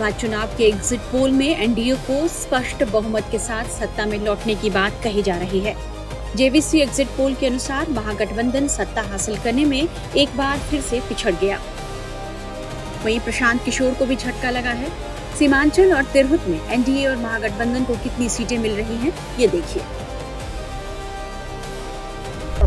आज चुनाव के एग्जिट पोल में एनडीए को स्पष्ट बहुमत के साथ सत्ता में लौटने की बात कही जा रही है। जेवीसी एग्जिट पोल के अनुसार महागठबंधन सत्ता हासिल करने में एक बार फिर से पिछड़ गया। वहीं प्रशांत किशोर को भी झटका लगा है। सीमांचल और तिरहुत में एनडीए और महागठबंधन को कितनी सीटें मिल रही हैं, ये देखिए।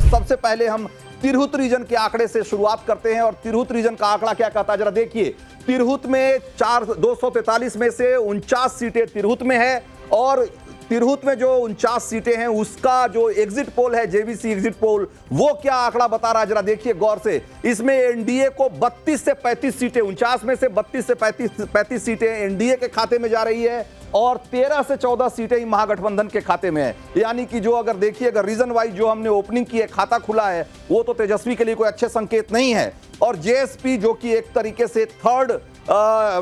सबसे पहले हम तिरहुत रीजन के आंकड़े से शुरुआत करते हैं और तिरहुत रीजन का आंकड़ा क्या कहता है जरा देखिए। तिरहुत में 243 में से 49 सीटें तिरहुत में है और तिरहुत में जो 49 सीटें हैं उसका जो एग्जिट पोल है जेवीसी एग्जिट पोल वो क्या आंकड़ा बता रहा है जरा देखिए गौर से। इसमें एनडीए को 32 से 35 सीटें 49 में से 32 से 35 सीटें एनडीए के खाते में जा रही है और 13 से 14 सीटें ही महागठबंधन के खाते में है। यानी कि जो अगर देखिए अगर रीजन वाइज जो हमने ओपनिंग की है खाता खुला है वो तो तेजस्वी के लिए कोई अच्छे संकेत नहीं है। और जेएसपी जो कि एक तरीके से थर्ड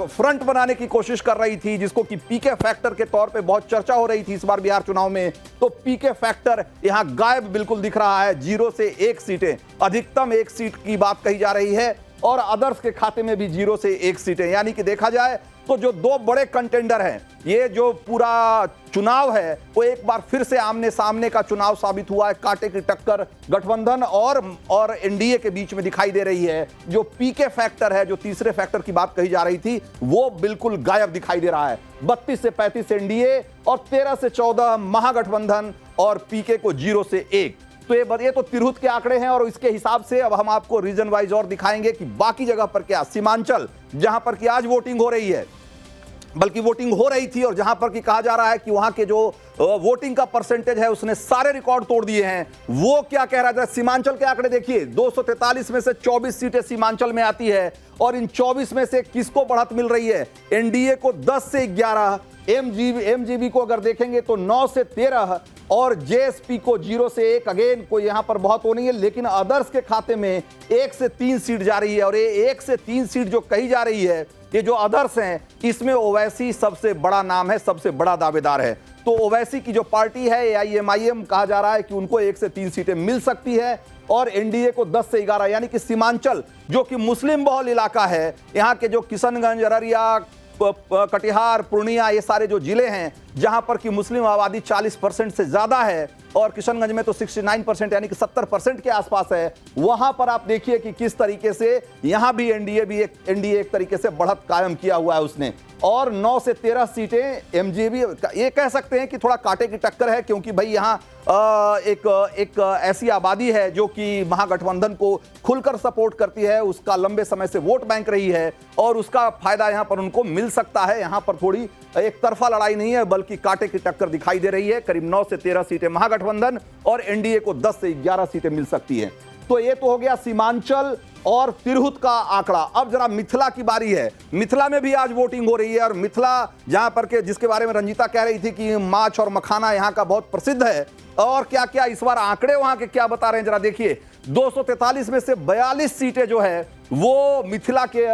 फ्रंट बनाने की कोशिश कर रही थी जिसको कि पीके फैक्टर के तौर पे बहुत चर्चा हो रही थी इस बार बिहार चुनाव में, तो पीके फैक्टर यहां गायब बिल्कुल दिख रहा है। 0 से 1 सीटें, अधिकतम 1 सीट की बात कही जा रही है और अदर्स के खाते में भी 0 से 1 सीटें। यानी कि देखा जाए तो जो दो बड़े कंटेंडर हैं, ये जो पूरा चुनाव है वो एक बार फिर से आमने सामने का चुनाव साबित हुआ है। कांटे की टक्कर गठबंधन और एनडीए के बीच में दिखाई दे रही है। जो पीके फैक्टर है, जो तीसरे फैक्टर की बात कही जा रही थी, वो बिल्कुल गायब दिखाई दे रहा है। 32 से 35 एनडीए और 13 से 14 महागठबंधन और पीके को 0 से 1। तो ये तो तिरहुत के आंकड़े हैं और इसके हिसाब से अब हम आपको रीजन वाइज और दिखाएंगे कि बाकी जगह पर क्या। सीमांचल जहां पर कि आज वोटिंग हो रही है, बल्कि वोटिंग हो रही थी और जहां पर कि कहा जा रहा है कि वहां के जो वोटिंग का परसेंटेज है उसने सारे रिकॉर्ड तोड़ दिए हैं, वो क्या कह रहा है। सीमांचल के आंकड़े देखिए, 243 में से 24 सीटें सीमांचल में आती है और इन 24 में से किसको बढ़त मिल रही है। एनडीए को 10 से 11, एमजीबी को अगर देखेंगे तो 9 से 13 और जेएसपी को 0 से 1। अगेन कोई यहां पर बहुत होनी है, लेकिन अदर्स के खाते में 1 से 3 सीट जा रही है और ये 1 से 3 सीट जो कही जा रही है, ये जो अदर्स हैं इसमें ओवैसी सबसे बड़ा नाम है, सबसे बड़ा दावेदार है। तो ओवैसी की जो पार्टी है एआईएमआईएम, कहा जा रहा है कि उनको 1 से 3 सीटें मिल सकती है और एनडीए को 10 से 11। यानी कि सीमांचल जो कि मुस्लिम बहुल इलाका है, यहाँ के जो किशनगंज, अररिया, कटिहार, पूर्णिया, ये सारे जो जिले हैं जहां पर कि मुस्लिम आबादी 40% से ज्यादा है और किशनगंज में तो 69% यानी कि 70% के आसपास है, वहां पर आप देखिए कि किस तरीके से यहां भी एनडीए एक तरीके से बढ़त कायम किया हुआ है उसने। और 9 से 13 सीटें एमजीबी, ये कह सकते हैं कि थोड़ा कांटे की टक्कर है, क्योंकि भाई यहां एक ऐसी आबादी है जो कि महागठबंधन को खुलकर सपोर्ट करती है, उसका लंबे समय से वोट बैंक रही है और उसका फायदा यहां पर उनको मिल सकता है। यहां पर थोड़ी एक तरफा लड़ाई नहीं है बल्कि कांटे की टक्कर दिखाई दे रही है। करीब 9 से 13 सीटें महागठबंधन और एनडीए को 10 से 11 सीटें मिल सकती हैं। तो ये तो हो गया सीमांचल और तिरहुत का आंकड़ा। अब जरा मिथिला की बारी है। मिथिला में भी आज वोटिंग हो रही है और मिथिला जहां पर के जिसके बारे में रंजीता कह रही थी कि माछ और मखाना यहां का बहुत प्रसिद्ध है, और क्या क्या इस बार आंकड़े वहां के क्या बता रहे हैं जरा देखिए। 243 में से 42 सीटें जो है वो मिथिला के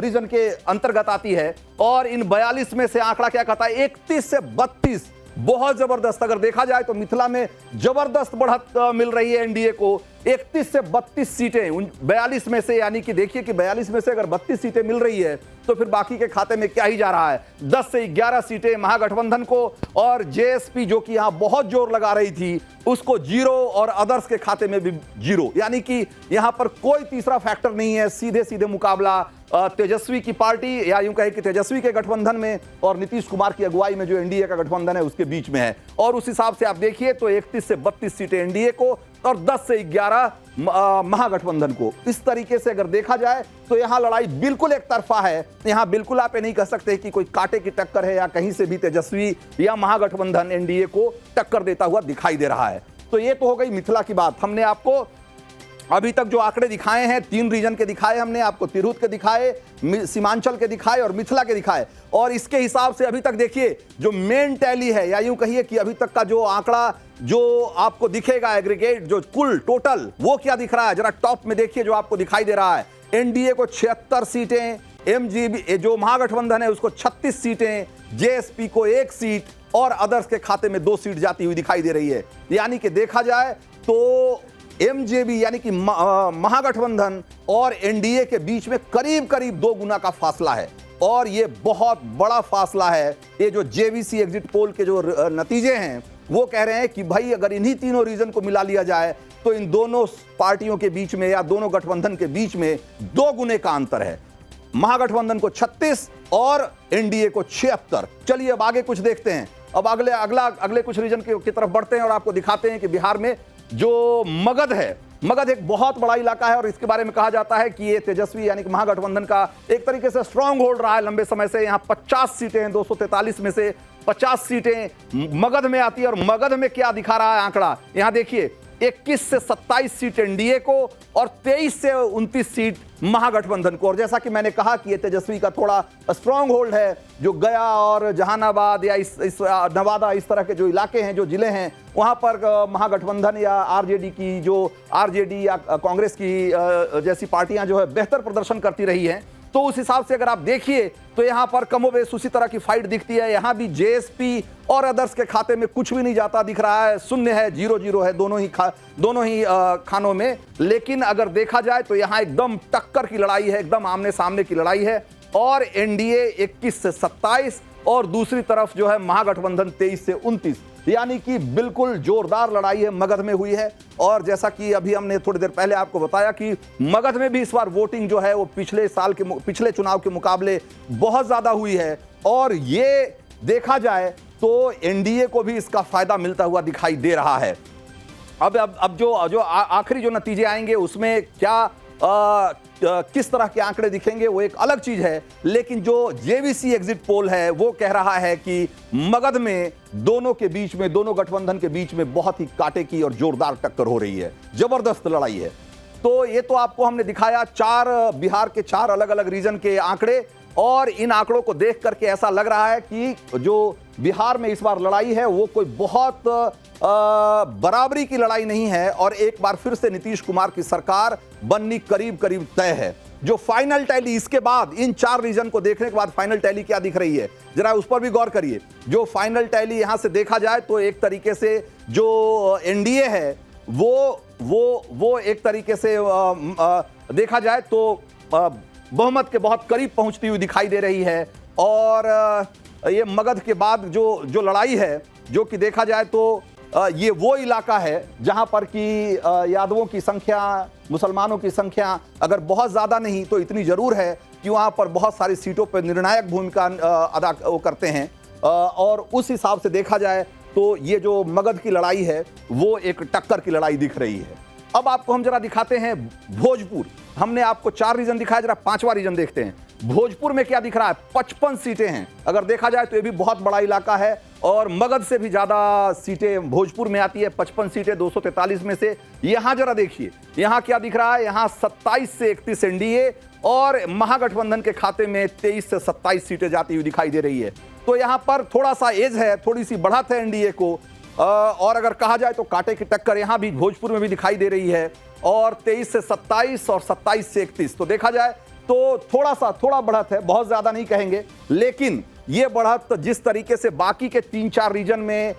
रीजन के अंतर्गत आती है और इन 42 में से आंकड़ा क्या कहता है, 31 से 32। बहुत जबरदस्त अगर देखा जाए तो मिथिला में जबरदस्त बढ़त मिल रही है एनडीए को। 31 से 32 सीटें 42 में से, यानी कि देखिए कि 42 में से अगर 32 सीटें मिल रही है तो फिर बाकी के खाते में क्या ही जा रहा है। 10 से 11 सीटें महागठबंधन को और जेएसपी जो कि यहां बहुत जोर लगा रही थी उसको 0 और अदर्स के खाते में भी 0। यानी कि यहां पर कोई तीसरा फैक्टर नहीं है, सीधे सीधे मुकाबला तेजस्वी की पार्टी या यूं कहे कि तेजस्वी के गठबंधन में और नीतीश कुमार की अगुवाई में जो एनडीए का गठबंधन है उसके बीच में है। और उस हिसाब से आप देखिए तो 31 से 32 सीटें एनडीए को और 10 से 11 महागठबंधन को। इस तरीके से अगर देखा जाए तो यहां लड़ाई बिल्कुल एक तरफा है। यहां बिल्कुल आप ये नहीं कह सकते कि कोई कांटे की टक्कर है या कहीं से भी तेजस्वी या महागठबंधन एनडीए को टक्कर देता हुआ दिखाई दे रहा है। तो ये तो हो गई मिथिला की बात। हमने आपको अभी तक जो आंकड़े दिखाए हैं 3 रीजन के दिखाए, हमने आपको तिरहुत के दिखाए, सीमांचल के दिखाए और मिथिला के दिखाए। और इसके हिसाब से अभी तक देखिए जो मेन टैली है या यूं कहिए कि अभी तक का जो आंकड़ा जो आपको दिखेगा एग्रीगेट जो कुल टोटल, वो क्या दिख रहा है जरा टॉप में देखिए जो आपको दिखाई दे रहा है। एनडीए को 76 सीटें, एमजीबी जो महागठबंधन है उसको 36 सीटें, जेएसपी को 1 सीट और अदर्स के खाते में 2 सीट जाती हुई दिखाई दे रही है। यानी कि देखा जाए तो एमजेबी यानी कि महागठबंधन और एनडीए के बीच में करीब करीब 2 गुना का फासला है। और ये बहुत बड़ा फासला है। ये जो जेवीसी एग्जिट पोल के जो नतीजे हैं वो कह रहे हैं कि भाई अगर इन्हीं तीनों रीजन को मिला लिया जाए तो इन दोनों पार्टियों के बीच में या दोनों गठबंधन के बीच में 2 गुने का अंतर है। महागठबंधन को 36 और एनडीए को 76। चलिए अब आगे कुछ देखते हैं। अब अगले कुछ रीजन की तरफ बढ़ते हैं और आपको दिखाते हैं कि बिहार में जो मगध है, मगध एक बहुत बड़ा इलाका है और इसके बारे में कहा जाता है कि ये तेजस्वी यानी कि महागठबंधन का एक तरीके से स्ट्रांग होल्ड रहा है लंबे समय से। यहां 50 सीटें हैं, 243 में से 50 सीटें मगध में आती है। और मगध में क्या दिखा रहा है आंकड़ा, यहां देखिए 21 से 27 सीट एनडीए को और 23 से 29 सीट महागठबंधन को। और जैसा कि मैंने कहा कि ये तेजस्वी का थोड़ा स्ट्रांग होल्ड है, जो गया और जहानाबाद या इस नवादा इस तरह के जो इलाके हैं, जो जिले हैं, वहां पर महागठबंधन या आरजेडी या कांग्रेस की जैसी पार्टियां जो है बेहतर प्रदर्शन करती रही हैं। तो उस हिसाब से अगर आप देखिए तो यहां पर कमोबेश उसी तरह की फाइट दिखती है। यहां भी जेएसपी और अदर्स के खाते में कुछ भी नहीं जाता दिख रहा है, शून्य है, 0-0 है दोनों ही खानों में। लेकिन अगर देखा जाए तो यहां एकदम टक्कर की लड़ाई है, एकदम आमने सामने की लड़ाई है। और एनडीए 21 से 27 और दूसरी तरफ जो है महागठबंधन 23 से 29, यानी कि बिल्कुल जोरदार लड़ाई है मगध में हुई है। और जैसा कि अभी हमने थोड़ी देर पहले आपको बताया कि मगध में भी इस बार वोटिंग जो है वो पिछले चुनाव के मुकाबले बहुत ज्यादा हुई है। और ये देखा जाए तो एनडीए को भी इसका फायदा मिलता हुआ दिखाई दे रहा है। अब जो आखिरी जो नतीजे आएंगे उसमें क्या किस तरह के आंकड़े दिखेंगे वो एक अलग चीज है। लेकिन जो जेवीसी एग्जिट पोल है वो कह रहा है कि मगध में दोनों के बीच में, दोनों गठबंधन के बीच में बहुत ही कांटे की और जोरदार टक्कर हो रही है, जबरदस्त लड़ाई है। तो ये तो आपको हमने दिखाया बिहार के 4 अलग अलग रीजन के आंकड़े। और इन आंकड़ों को देख करके ऐसा लग रहा है कि जो बिहार में इस बार लड़ाई है वो कोई बहुत बराबरी की लड़ाई नहीं है। और एक बार फिर से नीतीश कुमार की सरकार बननी करीब करीब तय है। जो फाइनल टैली इसके बाद, इन 4 रीजन को देखने के बाद फाइनल टैली क्या दिख रही है जरा उस पर भी गौर करिए। जो फाइनल टैली यहां से देखा जाए तो एक तरीके से जो एनडीए है वो एक तरीके से देखा जाए तो बहुमत के बहुत करीब पहुंचती हुई दिखाई दे रही है। और ये मगध के बाद जो लड़ाई है, जो कि देखा जाए तो ये वो इलाका है जहां पर कि यादवों की संख्या, मुसलमानों की संख्या अगर बहुत ज़्यादा नहीं तो इतनी ज़रूर है कि वहां पर बहुत सारी सीटों पर निर्णायक भूमिका अदा करते हैं। और उस हिसाब से देखा जाए तो ये जो मगध की लड़ाई है वो एक टक्कर की लड़ाई दिख रही है। अब आपको हम जरा दिखाते हैं भोजपुर। हमने आपको 4 रीजन दिखाया, जरा 5वां रीजन देखते हैं। भोजपुर में क्या दिख रहा है, 55 सीटें हैं। अगर देखा जाए तो ये भी बहुत बड़ा इलाका है और मगध से भी ज्यादा सीटें भोजपुर में आती है, 55 सीटें 243 में से। यहां जरा देखिए, यहां क्या दिख रहा है, यहां 27 से 31 एनडीए और महागठबंधन के खाते में 23 से 27 सीटें जाती हुई दिखाई दे रही है। तो यहां पर थोड़ा सा एज है, थोड़ी सी बढ़त है एनडीए को। और अगर कहा जाए तो कांटे की टक्कर यहां भी भोजपुर में भी दिखाई दे रही है। और 23 से 27 और 27 से 31, तो देखा जाए तो थोड़ा बढ़त है, बहुत ज्यादा नहीं कहेंगे। लेकिन यह बढ़त जिस तरीके से बाकी के 3-4 रीजन में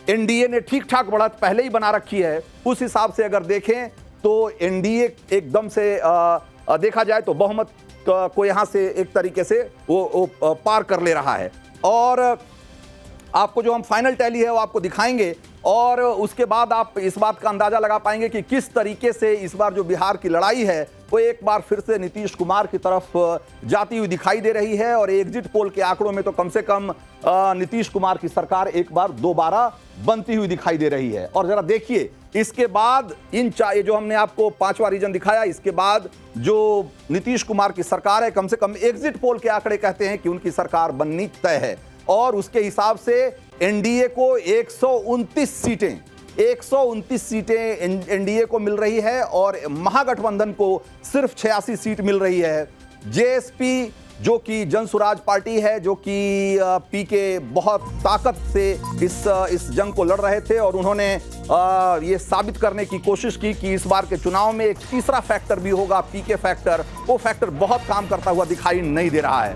एनडीए ने ठीक ठाक बढ़त पहले ही बना रखी है, उस हिसाब से अगर देखें तो एनडीए एकदम से देखा जाए तो बहुमत को यहां से एक तरीके से वो पार कर ले रहा है। और आपको जो हम फाइनल टैली है वो आपको दिखाएंगे और उसके बाद आप इस बात का अंदाजा लगा पाएंगे कि किस तरीके से इस बार जो बिहार की लड़ाई है वो एक बार फिर से नीतीश कुमार की तरफ जाती हुई दिखाई दे रही है। और एग्जिट पोल के आंकड़ों में तो कम से कम नीतीश कुमार की सरकार एक बार दोबारा बनती हुई दिखाई दे रही है। और जरा देखिए इसके बाद ये जो हमने आपको 5वां रीजन दिखाया, इसके बाद जो नीतीश कुमार की सरकार है, कम से कम एग्जिट पोल के आंकड़े कहते हैं कि उनकी सरकार बननी तय है। और उसके हिसाब से एनडीए को 129 सीटें एनडीए को मिल रही है और महागठबंधन को सिर्फ 86 सीट मिल रही है। जेएसपी जो कि जन सुराज पार्टी है, जो कि पीके बहुत ताकत से इस जंग को लड़ रहे थे और उन्होंने ये साबित करने की कोशिश की कि इस बार के चुनाव में एक तीसरा फैक्टर भी होगा, पीके फैक्टर। वो फैक्टर बहुत काम करता हुआ दिखाई नहीं दे रहा है।